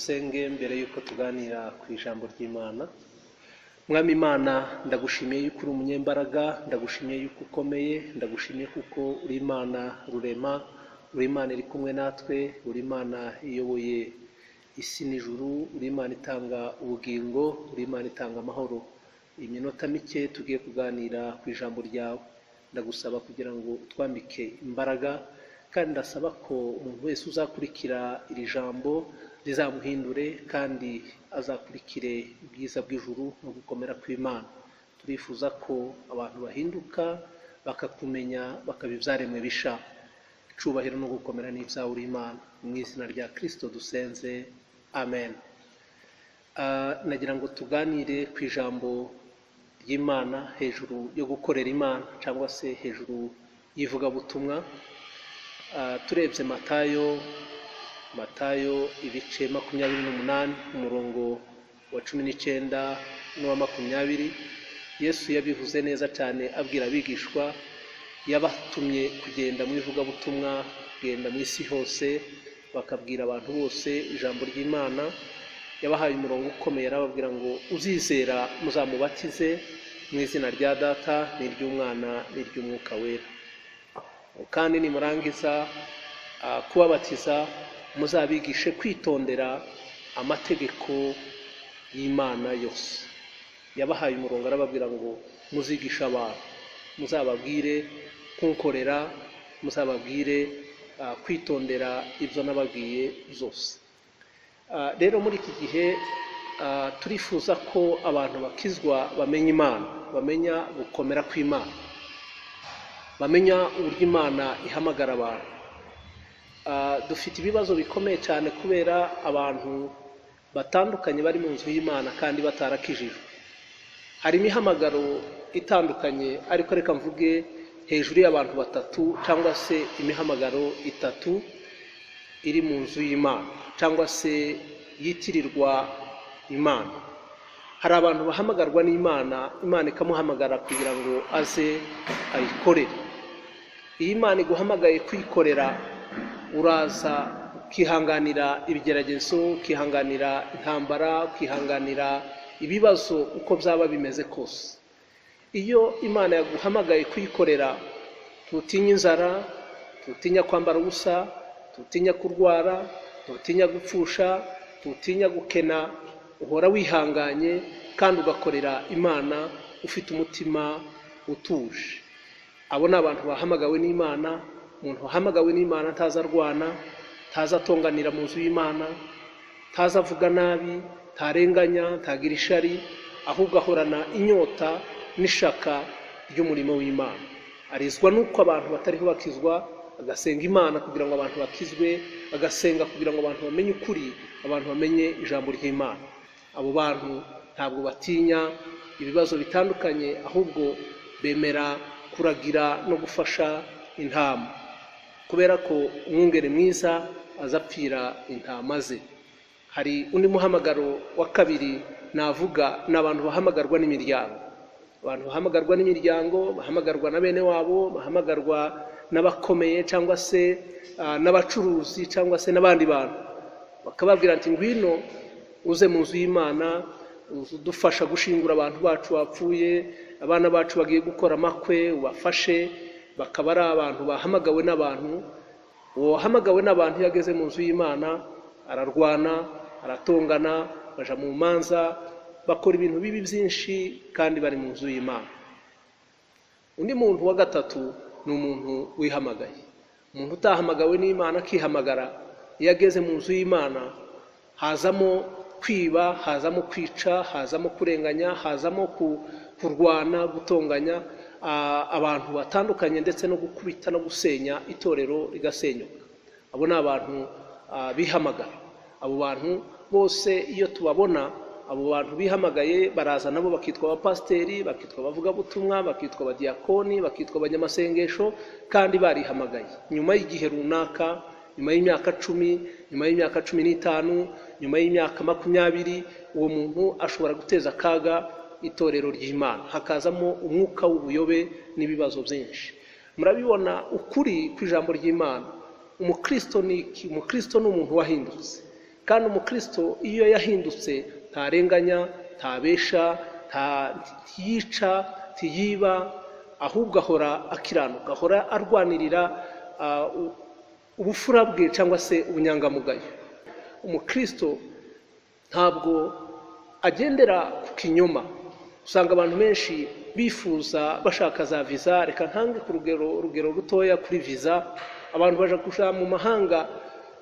dusenge mbere yuko tuganira ku ijambo ry'Imana. Mwami Imana, ndagushimiye yuko uri umunyembaraga, ndagushimiye yuko ukomeye, ndagushimiye kuko uri Imana rurema, uri Imana iri kumwe natwe, uri Imana iyoboye isi n'ijuru, uri Imana itanga ubugingo, uri Imana itanga amahoro. Iminota mike tugiye kuganira ku ijambo ryawe, ndagusaba kugira ngo twambike imbaraga, kandi ndasaba ko umuntu wese uzakurikira iri jambo rizamuhindure kandi azakurikire ubwiza bw'ijuru no gukomera kw'Imana. Turifuza ko abantu bahinduka bakakumenya, bakaba ibyaremwe bisha. Icubahiro no gukomera n'ibyawe uri Imana, mu izina rya Kristo dusenze, amen. Nagira ngo tuganire ku ijambo ry'Imana hejuru yo gukorera Imana, cyangwa se hejuru y'ivugabutumwa. Turebye Matayo ibice 28 umurongo wa 19 n'uwa 20, Yesu yabivuze neza cyane abwira abigishwa, yabatumye kugenda mu ivugabutumwa, kugenda mu isi hose bakabwira abantu bose ijambo ry'Imana. Yabahaye umurongo ukomeye, arababwira ngo uzizera muzamubatize mu izina rya Data n'iry'Umwana n'iry'Umwuka wera, kandi nimurangiza kubabatiza muzabigishe kwitondera amategeko y'Imana yose. Yabahaye umurongo, arababwira ngo muzigisha abantu, muzababwire gukorera, muzababwire kwitondera ibyo nababwiye byose. Rero muri iki gihe turifuza ko abantu bakizwa bamenya Imana, bamenya gukomera kw'Imana, bamenya uburyo Imana ihamagara abantu. Dufite ibibazo bikomeye cyane kubera abantu batandukanye bari mu nzu y'Imana kandi batarakijijwe. Hari imihamagaro itandukanye, ariko reka mvuge hejuru y'abantu batatu cyangwa se imihamagaro itatu iri mu nzu y'Imana cyangwa se yitirirwa Imana. Hari abantu bahamagarwa n'Imana, Imana ikamuhamagara kugira ngo aze ayikorere. Iyi Imana iguhamagaye kwikorera, uraza ukihanganira ibigeragezo, ukihanganira intambara, ukihanganira ibibazo uko byaba bimeze kose. Iyo Imana yaguhamagaye kwikorera, tutinya inzara, tutinya kwambara ubusa, tutinya kurwara, tutinya gupfusha, tutinya gukena, uhora wihanganye kandi ugakorera Imana ufite umutima utuje. Abo ni abantu bahamagawe n'Imana. Umuntu wahamagawe n'Imana ntazarwana, ntazatonganira mu nzu y'Imana, ntazavuga nabi, ntarenganya, ntagira ishari, ahubwo ahorana inyota n'ishaka ry'umurimo w'Imana. Arizwa nuko abantu batariho bakizwa, agasenga Imana kugira ngo abantu bakizwe, agasenga kugira ngo abantu bamenye ukuri, abantu bamenye ijambo ry'Imana. Abo bantu ntabwo batinya ibibazo bitandukanye, ahubwo bemera kuragira no gufasha intama, kubera ko umwungere mwiza azapfira intama ze. Hari undi muhamagaro wa kabiri navuga, n'abantu bahamagarwa n'imiryango. Abantu bahamagarwa n'imiryango, bahamagarwa na bene wabo, bahamagarwa n'abakomeye cyangwa se n'abacuruzi cyangwa se n'abandi bantu, bakababwira ati ngwino uze mu nzu y'Imana, udufasha gushingura abantu bacu bapfuye, abana bacu bagiye gukora amakwe, ubafashe. Bakaba ari abantu bahamagawe n'abantu. Uwo wahamagawe n'abantu yageze mu nzu y'Imana ararwana, aratongana, baja mu manza, bakora ibintu bibi byinshi kandi bari mu nzu y'Imana. Undi muntu wa gatatu ni umuntu wihamagaye. Umuntu utahamagawe n'Imana akihamagara, yageze mu nzu y'Imana hazamo kwiba, hazamo kwica, hazamo kurenganya, hazamo kurwana, gutonganya abantu batandukanye, ndetse no gukubita no gusenya itorero rigasenyuka. Abo ni abantu bihamagara. Abo bantu bose iyo tubabona, abo bantu bihamagaye baraza nabo bakitwa abapasiteri, bakitwa abavugabutumwa, bakitwa abadiyakoni, bakitwa abanyamasengesho, kandi barihamagaye. Nyuma y'igihe runaka, nyuma y'imyaka 10, nyuma y'imyaka 15, nyuma y'imyaka 20, uwo muntu ashobora guteza akaga itorero ry'Imana, hakazamo umwuka w'ubuyobe n'ibibazo byinshi. Murabibona ukuri kw'ijambo ry'Imana. Umukristo ni iki? Umukristo ni umuntu wahindutse, kandi umukristo iyo yahindutse ntarenganya, ntabesha, ntiyica, ntiyiba, ahubwo ahora akiranuka, ahora arwanirira ubufura bwe cyangwa se ubunyangamugayo. Umukristo ntabwo agendera ku kinyoma. Usanga abantu benshi bifuza bashaka za visa. Reka ntange ku rugero rutoya kuri visa. Abantu baje gushaka mu mahanga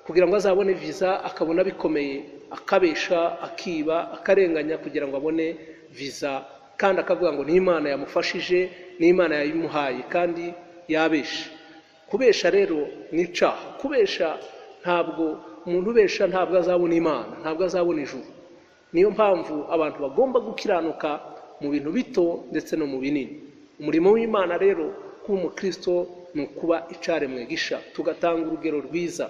kugira ngo azabone visa, akabona bikomeye, akabesha, akiba, akarenganya kugira ngo abone visa, kandi akavuga ngo ni Imana yamufashije, ni Imana yayimuhaye, kandi yabesha. Kubesha rero ni icaha. Kubesha ntabwo umuntu ubesha ntabwo azabona Imana, ntabwo azabona ijuru. Niyo mpamvu abantu bagomba gukiranuka mu bintu bito ndetse no mu binini. Umurimo w'Imana rero k'umukristo ni ukuba icaremwe gisha, tugatanga urugero rwiza.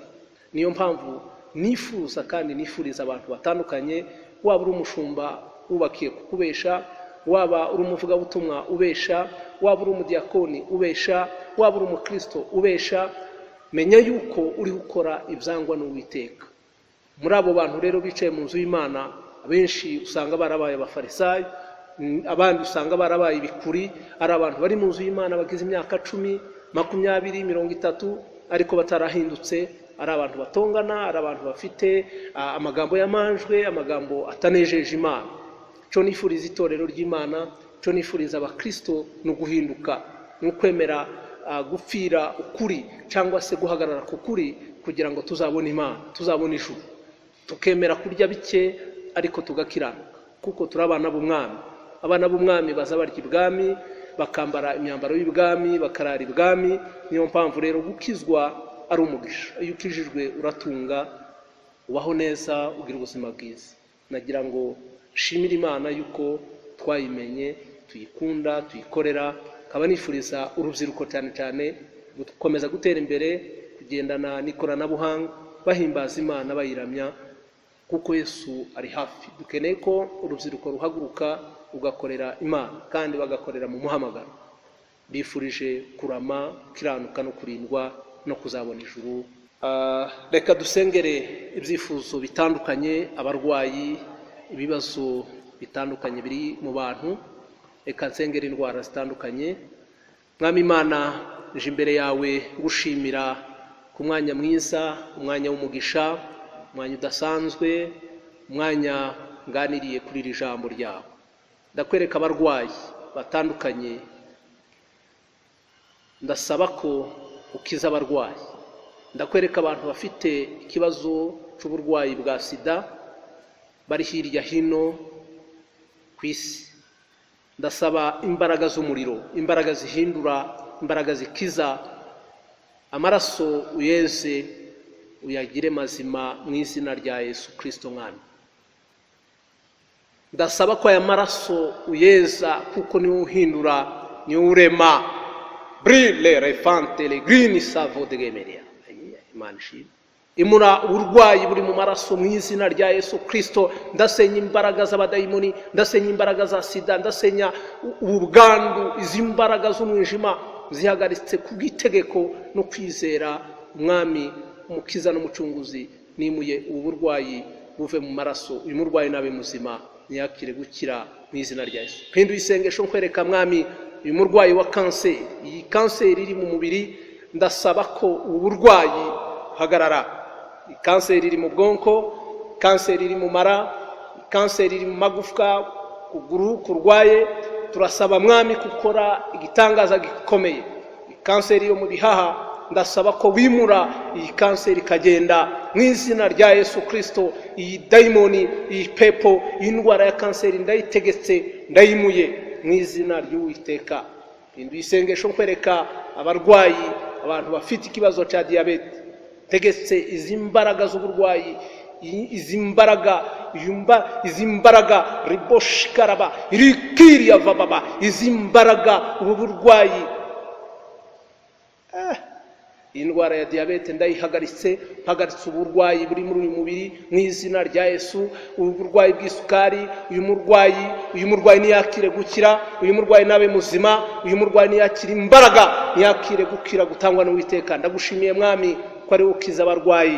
Niyo mpamvu nifuza kandi nifuriza abantu batandukanye, waba uri umushumba wubakiye kukubesha, waba uri umuvugabutumwa ubesha, waba uri umudiyakoni ubesha, waba uri umukristo ubesha, menya yuko uri gukora ibyangwa n'Uwiteka. Muri abo bantu rero bicaye mu nzu y'Imana, abenshi usanga barabaye abafarisayo, abandi usanga barabaye ibikuri. Ari abantu bari mu nzu y'Imana bagize imyaka 10, 20, 30 ariko batarahindutse. Ari abantu batongana, ari abantu bafite amagambo y'amanjwe, amagambo atanejeje Imana. Cyo nifuriza itorero ry'Imana, cyo nifuriza abakristo no guhinduka, no kwemera gupfira ukuri cyangwa se guhagarara ku kuri kugira ngo tuzabone Imana, tuzabone ijuru. Tukemera kurya bike ariko tugakiranuka, kuko turi abana b'umwami. Abana b'umwami baza barya ibwami, bakambara imyambaro y'ibwami, bakarara ibwami. Niyo mpamvu rero gukizwa ari umugisha. Iyo ukijijwe uratunga, ubaho neza, ugira ubuzima bwiza. Nagira ngo shimira Imana yuko twayimenye, tuyikunda, tuyikorera. Kaba nifuriza urubyiruko cyane cyane gukomeza gutera imbere, kugendana n'ikoranabuhanga, bahimbaza Imana, bayiramya, kuko Yesu ari hafi. Dukeneye ko urubyiruko ruhaguruka ugakorera Imana, kandi bagakorera mu muhamagaro. Bifurije kurama, kiranuka no kurindwa no kuzabona ijuru. Reka dusengere ibyifuzo bitandukanye, abarwayi, ibibazo bitandukanye biri mu bantu. Reka nsengere indwara zitandukanye. Mwami Imana, nje imbere yawe gushimira ku mwanya mwiza, umwanya w'umugisha, umwanya udasanzwe, umwanya nganiriye kuri iri jambo ryawe. Ndakwereka abarwayi batandukanye, ndasaba ko ukiza abarwayi. Ndakwereka abantu bafite ikibazo cy'uburwayi bwa sida bari hirya hino ku isi. Ndasaba imbaraga z'umuriro, imbaraga zihindura, imbaraga zikiza, amaraso uyeze uyagire mazima mu izina rya Yesu Kristo Mwami. Ndasaba ko aya maraso uyeza, kuko niwe uhindura, niwe urema. Brille refante le green savo de gemeria. Imana ishimwe. Imura uburwayi buri mu maraso mu izina rya Yesu Kristo. Ndasenya imbaraga z'abadayimoni, ndasenya imbaraga za sida, ndasenya ubwandu, izi mbaraga z'umwijima zihagaritse ku bw'itegeko no kwizera Umwami, umukiza n'umucunguzi. Nimuye ubu burwayi buve mu maraso, uyu murwayi nabe muzima, ntiyakire gukira mu izina rya Yesu. Mpinduye isengesho nkwereka Mwami uyu murwayi wa kanseri, iyi kanseri iri mu mubiri. Ndasaba ko ubu burwayi hagarara. Kanseri iri mu bwonko, kanseri iri mu mara, kanseri iri mu magufwa, kuguru kurwaye. Turasaba Mwami gukora igitangaza gikomeye. Kanseri yo mu bihaha, ndasaba ko wimura iyi kanseri kagenda mu izina rya Yesu Kristo. Iyi daimoni, iyi pepo, iyi ndwara ya kanseri ndayitegetse, ndayimuye mu izina ry'Uwiteka. Mpinduye isengesho nkwereka abarwayi, abantu bafite ikibazo cya diyabete. Tegetse izi mbaraga z'uburwayi, izi mbaraga riboshikaraba irikiriya vababa, izi mbaraga ubu burwayi. Indwara ya diyabete ndayihagaritse, mpagaritse uburwayi buri muri uyu mubiri mu izina rya Yesu. Ubu burwayi bw'isukari, uyu murwayi niyakire gukira, uyu murwayi nabe muzima, uyu murwayi niyakire imbaraga, niyakire gukira gutangwa n'Uwiteka. Ndagushimiye Mwami ko ari ukiza abarwayi,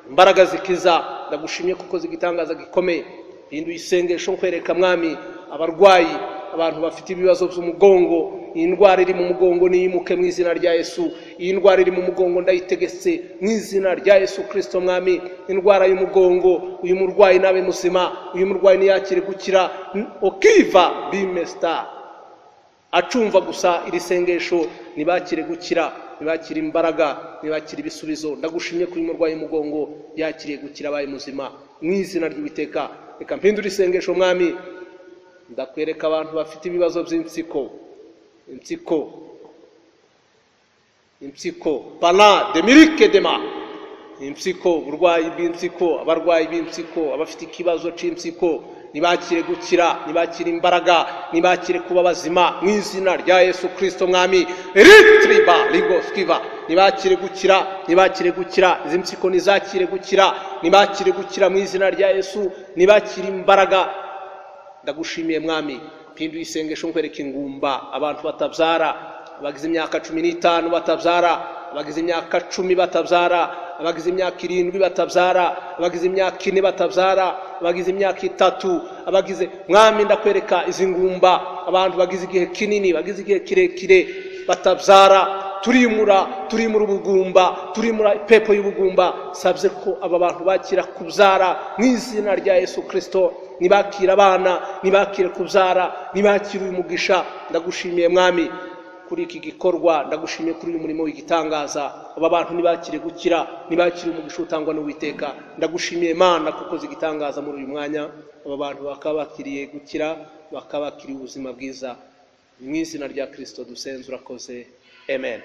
imbaraga zikiza ndagushimye kuko zigitangaza gikomeye. Hinduye isengesho nkwereka mwami abarwayi, abantu bafite ibibazo by'umugongo, iyi ndwara iri mu mugongo niyimuke mu izina rya Yesu. Iyi ndwara iri mu mugongo ndayitegetse mu izina rya Yesu Kristo mwami. Indwara y'umugongo, uyu murwayi nabe muzima, uyu murwayi niyakire gukira. Okiva bimesta acumva gusa iri sengesho, nibakire gukira, nibakire imbaraga, nibakire ibisubizo. Ndagushimye ko uyu murwayi y'umugongo yakiriye gukira, abaye muzima mu izina ry'Uwiteka. Reka mpindure isengesho mwami, ndakwereka abantu bafite ibibazo by'impyiko, impyiko pana demirike dema, impyiko, uburwayi bw'impyiko, abarwayi b'impyiko, abafite ikibazo cy'impyiko, nibakire gukira, nibakire imbaraga, nibakire kuba bazima mu izina rya Yesu Kristo mwami. Ritriba ligoskiva, nibakire gukira, nibakire gukira, izi mpyiko nizakire gukira, nibakire gukira mu izina rya Yesu, nibakire imbaraga. Ndagushimiye mwami. Mpinduye isengesho nkwereka ingumba, abantu batabyara, abagize imyaka 15 batabyara, abagize imyaka 10 batabyara, abagize imyaka 7 batabyara, abagize imyaka 4 batabyara, abagize imyaka 3, abagize mwami ndakwereka izi ngumba, abantu bagize igihe kinini, bagize igihe kirekire batabyara. Turimura ubugumba, turimura ipepo y'ubugumba. Sabye ko aba bantu bakira kubyara mu izina rya Yesu Kristo, nibakira abana, nibakire kubyara, nibakire umugisha. Ndagushimiye mwami kuri iki gikorwa, ndagushimiye kuri uyu murimo w'igitangaza. Aba bantu nibakire gukira, nibakire umugisha utangwa n'Uwiteka. Ndagushimiye Mana kuko zigitangaza muri uyu mwanya, aba bantu bakabakiriye gukira, bakabakiriye ubuzima bwiza. Mu izina rya Kristo dusenze, urakoze. Amen.